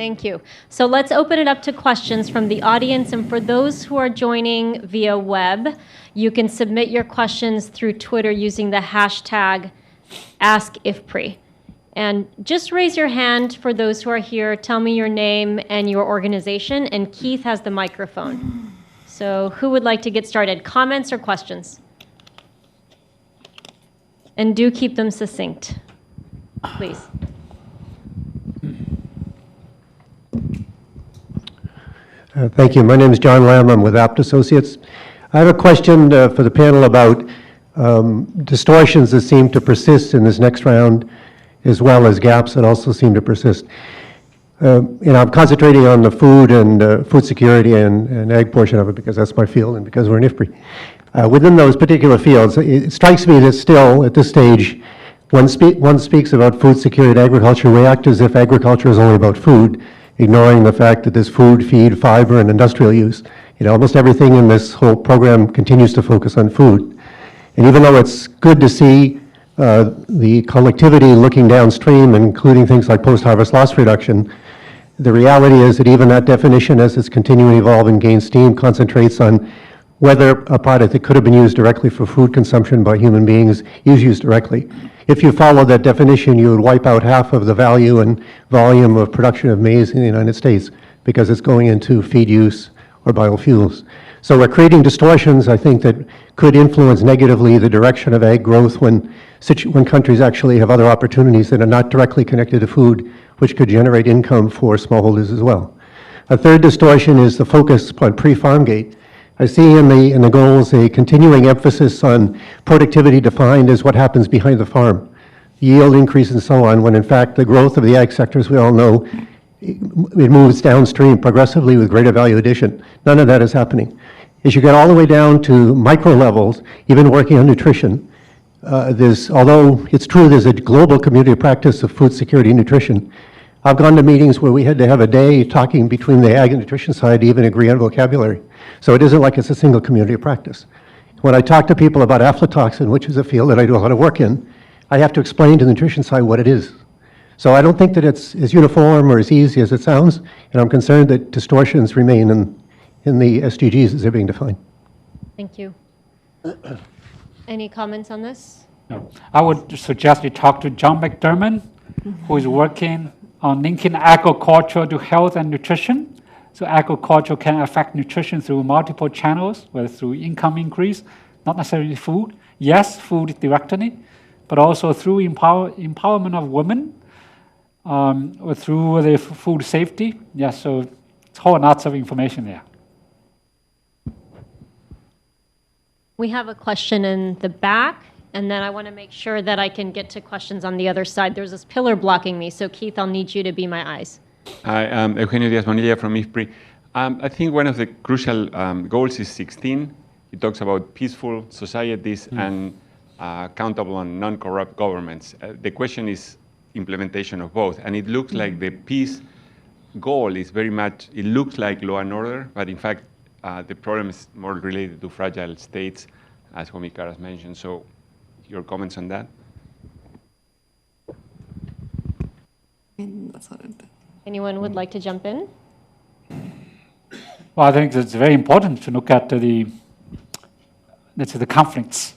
Thank you. So let's open it up to questions from the audience. And for those who are joining via web, you can submit your questions through Twitter using the hashtag #AskIFPRI. And just raise your hand for those who are here. Tell me your name and your organization. And Keith has the microphone. So who would like to get started? Comments or questions? And do keep them succinct, please. Thank you. My name is John Lamb. I'm with Apt Associates. I have a question for the panel about distortions that seem to persist in this next round, as well as gaps that also seem to persist. I'm concentrating on the food and food security and ag portion of it because that's my field and because we're in IFPRI. Within those particular fields, it strikes me that still, at this stage, when one speaks about food security and agriculture, we act as if agriculture is only about food, ignoring the fact that there's food, feed, fiber, and industrial use. Almost everything in this whole program continues to focus on food. And even though it's good to see the collectivity looking downstream, including things like post-harvest loss reduction, the reality is that even that definition, as it's continuing to evolve and gain steam, concentrates on whether a product that could have been used directly for food consumption by human beings is used directly. If you follow that definition, you would wipe out half of the value and volume of production of maize in the United States because it's going into feed use or biofuels. So we're creating distortions, I think, that could influence negatively the direction of ag growth when countries actually have other opportunities that are not directly connected to food, which could generate income for smallholders as well. A third distortion is the focus on pre-farm gate. I see in the goals a continuing emphasis on productivity defined as what happens behind the farm, yield increase and so on, when in fact the growth of the ag sector, as we all know, it moves downstream progressively with greater value addition. None of that is happening. As you get all the way down to micro levels, even working on nutrition, although it's true there's a global community of practice of food security and nutrition, I've gone to meetings where we had to have a day talking between the ag and nutrition side to even agree on vocabulary. So it isn't like it's a single community of practice. When I talk to people about aflatoxin, which is a field that I do a lot of work in, I have to explain to the nutrition side what it is. So I don't think that it's as uniform or as easy as it sounds, and I'm concerned that distortions remain in the SDGs as they're being defined. Thank you. Any comments on this? No. I would suggest you talk to John McDermott, who is working on linking agriculture to health and nutrition. So agriculture can affect nutrition through multiple channels, whether through income increase, not necessarily food. Yes, food directly, but also through empowerment of women, or through the food safety. Yes, so it's whole lots of information there. We have a question in the back, and then I want to make sure that I can get to questions on the other side. There's this pillar blocking me, so Keith, I'll need you to be my eyes. Hi, I'm Eugenio Diaz-Bonilla from IFPRI. I think one of the crucial goals is 16. It talks about peaceful societies and accountable and non-corrupt governments. The question is implementation of both, and it looks like the peace goal is very much, it looks like law and order, but in fact, the problem is more related to fragile states, as Homi Karas mentioned. So your comments on that? Anyone would like to jump in? Well, I think it's very important to look at the conflicts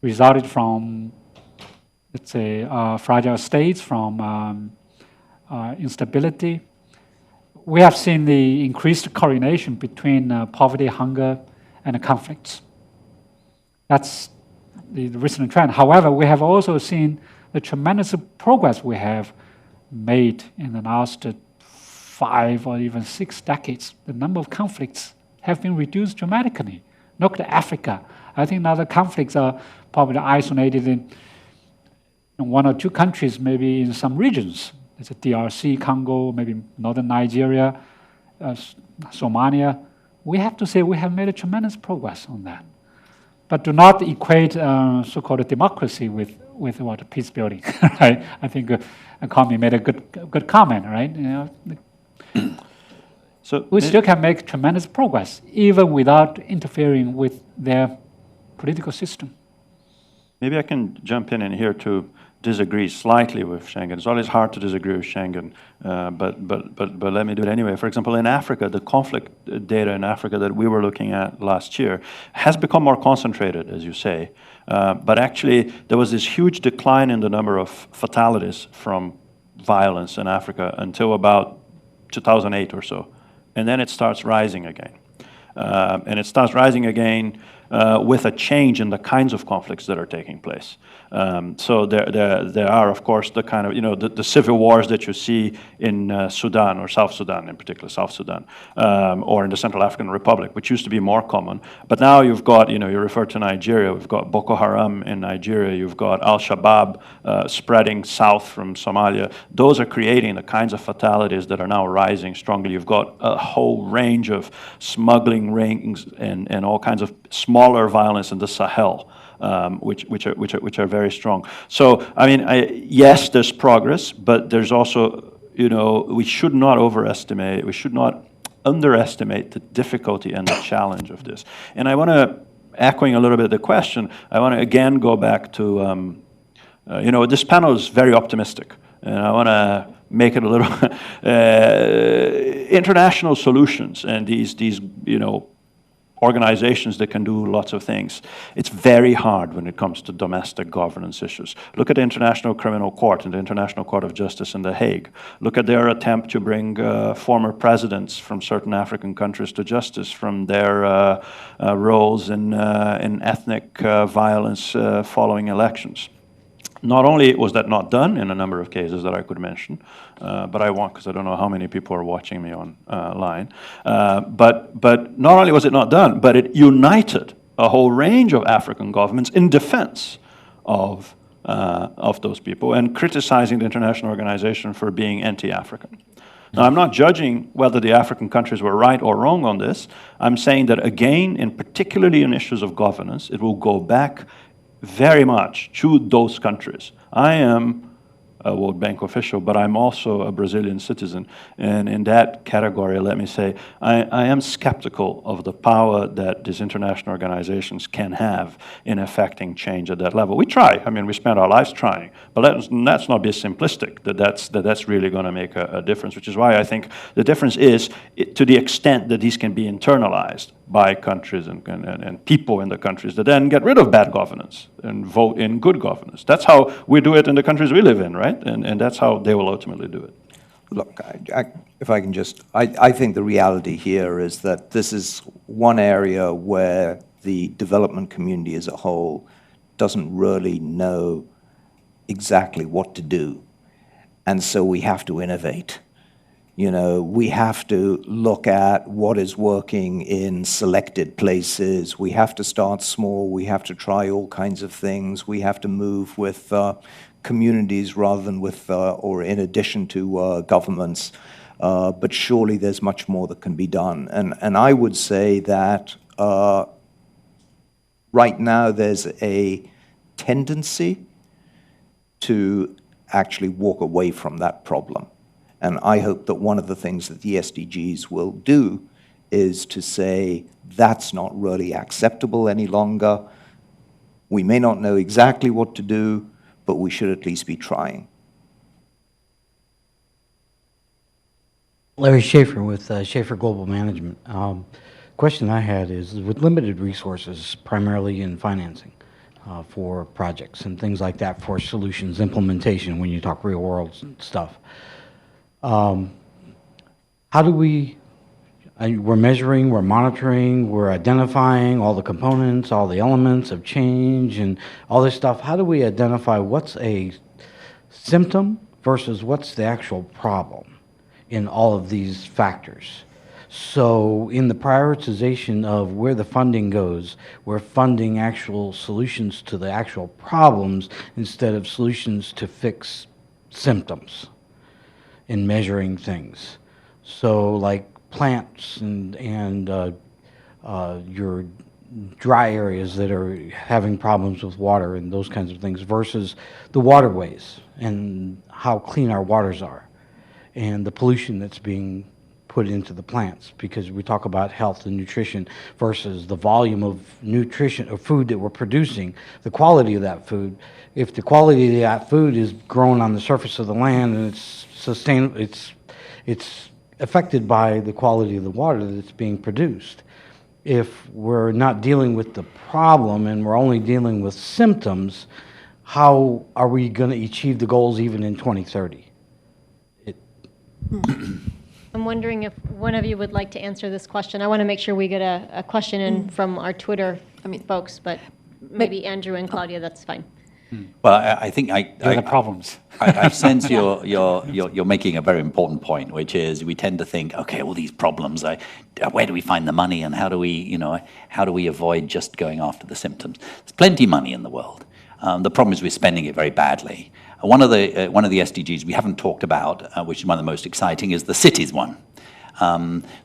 resulted from, let's say, fragile states, from instability. We have seen the increased correlation between poverty, hunger, and conflicts. That's the recent trend. However, we have also seen the tremendous progress we have made in the last 5 or even 6 decades. The number of conflicts have been reduced dramatically. Look at Africa. I think now the conflicts are probably isolated in 1 or 2 countries, maybe in some regions. It's a DRC, Congo, maybe northern Nigeria, Somalia. We have to say we have made a tremendous progress on that. But do not equate so-called democracy with what peace building. Right? I think Kwame made a good comment, right? You know, so we still can make tremendous progress even without interfering with their political system. Maybe I can jump in here to disagree slightly with Schengen. It's always hard to disagree with Schengen, but let me do it anyway. For example, in Africa, the conflict data in Africa that we were looking at last year has become more concentrated, as you say. But actually, there was this huge decline in the number of fatalities from violence in Africa until about 2008 or so. And then it starts rising again. And it starts rising again with a change in the kinds of conflicts that are taking place. So there are, of course, the kind of, the civil wars that you see in Sudan, or South Sudan, in particular South Sudan, or in the Central African Republic, which used to be more common. But now you've got, you refer to Nigeria, we've got Boko Haram in Nigeria, you've got Al-Shabaab spreading south from Somalia. Those are creating the kinds of fatalities that are now rising strongly. You've got a whole range of smuggling rings and all kinds of smaller violence in the Sahel. Which are very strong. So, I mean, yes, there's progress, but there's also, we should not overestimate, we should not underestimate the difficulty and the challenge of this. And I want to, echoing a little bit the question, I want to again go back to, this panel is very optimistic, and I want to make it a little international solutions and these organizations that can do lots of things. It's very hard when it comes to domestic governance issues. Look at the International Criminal Court and the International Court of Justice in The Hague. Look at their attempt to bring former presidents from certain African countries to justice from their roles in ethnic violence following elections. Not only was that not done in a number of cases that I could mention, but I won't because I don't know how many people are watching me online. But not only was it not done, but it united a whole range of African governments in defense of those people and criticizing the international organization for being anti-African. Now, I'm not judging whether the African countries were right or wrong on this. I'm saying that, again, particularly in issues of governance, it will go back very much to those countries. I am a World Bank official, but I'm also a Brazilian citizen. And in that category, let me say, I am skeptical of the power that these international organizations can have in affecting change at that level. We try. I mean, we spend our lives trying. But let's not be simplistic, that's really going to make a difference, which is why I think the difference is to the extent that these can be internalized by countries and people in the countries that then get rid of bad governance and vote in good governance. That's how we do it in the countries we live in, right? And that's how they will ultimately do it. Look, if I can just, I think the reality here is that this is one area where the development community as a whole doesn't really know exactly what to do. And so we have to innovate. We have to look at what is working in selected places. We have to start small. We have to try all kinds of things. We have to move with communities rather than with or in addition to governments. But surely there's much more that can be done. And I would say that right now there's a tendency to actually walk away from that problem. And I hope that one of the things that the SDGs will do is to say that's not really acceptable any longer. We may not know exactly what to do, but we should at least be trying. Larry Schaefer with Schaefer Global Management. Question I had is, with limited resources, primarily in financing for projects and things like that, for solutions implementation when you talk real world stuff, how do we're measuring, we're monitoring, we're identifying all the components, all the elements of change and all this stuff. How do we identify what's a symptom versus what's the actual problem in all of these factors? So in the prioritization of where the funding goes, we're funding actual solutions to the actual problems instead of solutions to fix symptoms in measuring things. So like plants and your dry areas that are having problems with water and those kinds of things versus the waterways and how clean our waters are and the pollution that's being put into the plants, because we talk about health and nutrition versus the volume of nutrition or food that we're producing, the quality of that food. If the quality of that food is grown on the surface of the land and it's affected by the quality of the water that's being produced. If we're not dealing with the problem and we're only dealing with symptoms, how are we going to achieve the goals even in 2030? I'm wondering if one of you would like to answer this question. I want to make sure we get a question in from our Twitter folks, but maybe Andrew and Claudia, that's fine. Well, I think They're the problems. I sense you're making a very important point, which is we tend to think, okay, all these problems, where do we find the money, and how do we avoid just going after the symptoms? There's plenty of money in the world. The problem is we're spending it very badly. One of the SDGs we haven't talked about, which is one of the most exciting, is the cities one.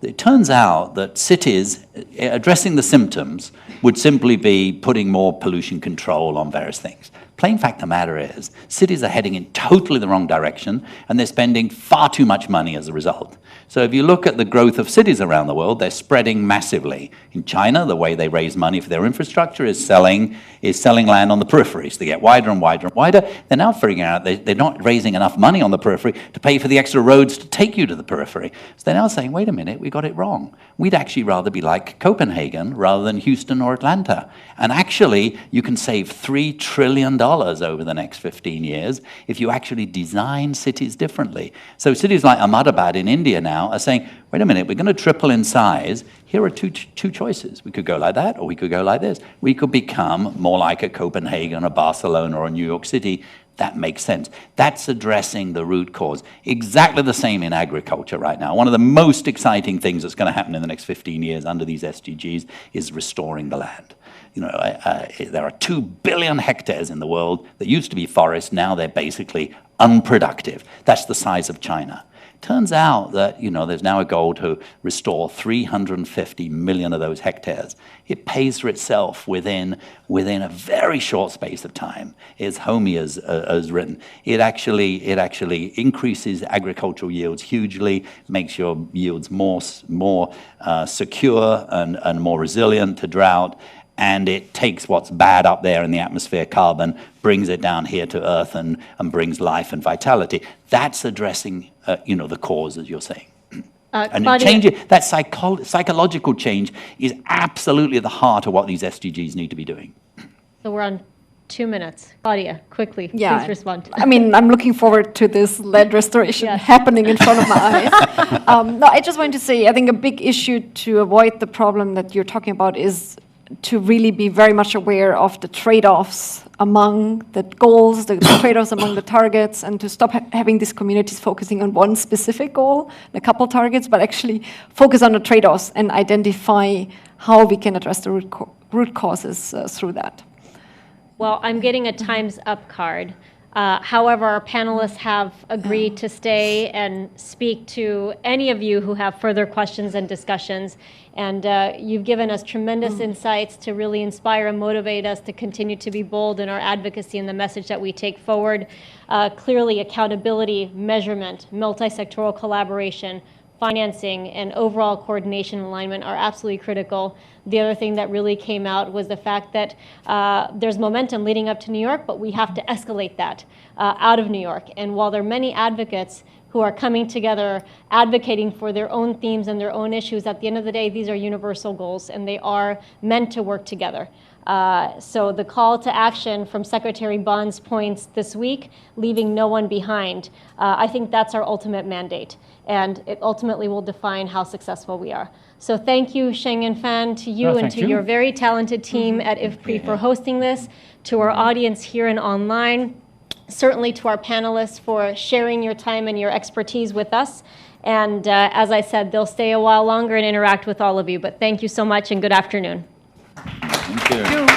It turns out that cities addressing the symptoms would simply be putting more pollution control on various things. Plain fact of the matter is, cities are heading in totally the wrong direction, and they're spending far too much money as a result. So if you look at the growth of cities around the world, they're spreading massively. In China, the way they raise money for their infrastructure is selling land on the peripheries. They get wider and wider and wider. They're now figuring out they're not raising enough money on the periphery to pay for the extra roads to take you to the periphery. So they're now saying, wait a minute, we got it wrong. We'd actually rather be like Copenhagen rather than Houston or Atlanta. And actually, you can save $3 trillion over the next 15 years if you actually design cities differently. So cities like Ahmedabad in India now are saying, wait a minute, we're going to triple in size. Here are two choices. We could go like that, or we could go like this. We could become more like a Copenhagen, a Barcelona, or a New York City. That makes sense. That's addressing the root cause. Exactly the same in agriculture right now. One of the most exciting things that's going to happen in the next 15 years under these SDGs is restoring the land. There are 2 billion hectares in the world that used to be forest. Now they're basically unproductive. That's the size of China. Turns out that, there's now a goal to restore 350 million of those hectares. It pays for itself within a very short space of time, as Homey has written. It actually increases agricultural yields hugely, makes your yields more secure and more resilient to drought. And it takes what's bad up there in the atmosphere, carbon, brings it down here to Earth and brings life and vitality. That's addressing, the cause, as you're saying. And that psychological change is absolutely at the heart of what these SDGs need to be doing. So we're on 2 minutes. Claudia, quickly, Yeah. please respond. I mean, I'm looking forward to this lead restoration happening in front of my eyes. No, I just wanted to say, I think a big issue to avoid the problem that you're talking about is to really be very much aware of the trade-offs among the goals, the trade-offs among the targets, and to stop having these communities focusing on one specific goal, a couple targets, but actually focus on the trade-offs and identify how we can address the root causes through that. Well, I'm getting a time's up card. However, our panelists have agreed to stay and speak to any of you who have further questions and discussions. And you've given us tremendous insights to really inspire and motivate us to continue to be bold in our advocacy and the message that we take forward. Clearly, accountability, measurement, multi-sectoral collaboration, financing, and overall coordination and alignment are absolutely critical. The other thing that really came out was the fact that there's momentum leading up to New York, but we have to escalate that out of New York. And while there are many advocates who are coming together, advocating for their own themes and their own issues, at the end of the day, these are universal goals, and they are meant to work together. So the call to action from Secretary Bond's points this week, leaving no one behind, I think that's our ultimate mandate, and it ultimately will define how successful we are. So thank you, Sheng and Fan, to you and to your very talented team at IFPRI for hosting this, to our audience here and online, certainly to our panelists for sharing your time and your expertise with us. And as I said, they'll stay a while longer and interact with all of you. But thank you so much and good afternoon. Thank you.